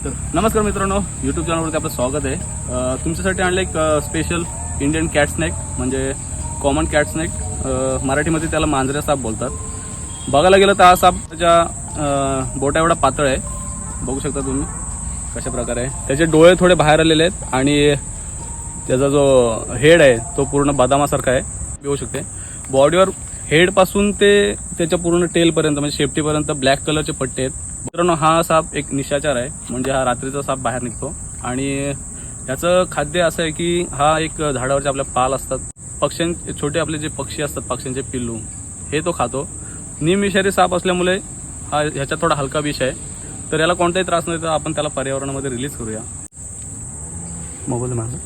तर नमस्कार मित्रांनो, यूट्यूब चॅनलवरती आपलं स्वागत आहे. तुमच्यासाठी आणलं एक स्पेशल इंडियन कॅट स्नेक, म्हणजे कॉमन कॅट स्नेक. मराठीमध्ये त्याला मांजऱ्या साप बोलतात. बघायला गेलं तर हा साप त्याच्या बोटा एवढा पातळ आहे. बघू शकता तुम्ही कशा प्रकारे आहे. त्याचे डोळे थोडे बाहेर आलेले आहेत आणि त्याचा जो हेड आहे तो पूर्ण बदामासारखा आहे. बघू शकते बॉडीवर हेडपासून ते त्याच्या पूर्ण टेलपर्यंत म्हणजे शेपटीपर्यंत ब्लॅक कलरचे पट्टे आहेत. मित्रांनो, हा साप एक निशाचर आहे, म्हणजे हा रात्रीचा साप बाहेर निघतो आणि याचं खाद्य असं आहे की हा एक झाडावरचे आपल्या पाल असतात, छोटे आपले जे पक्षी असतात, पक्ष्यांचे पिल्लू, हे तो खातो. निमविषारी साप असल्यामुळे हा ह्याच्यात थोडा हलका विष आहे. तर याला कोणताही त्रास नाही, तर आपण त्याला पर्यावरणामध्ये रिलीज करूया. मोबाईल माझा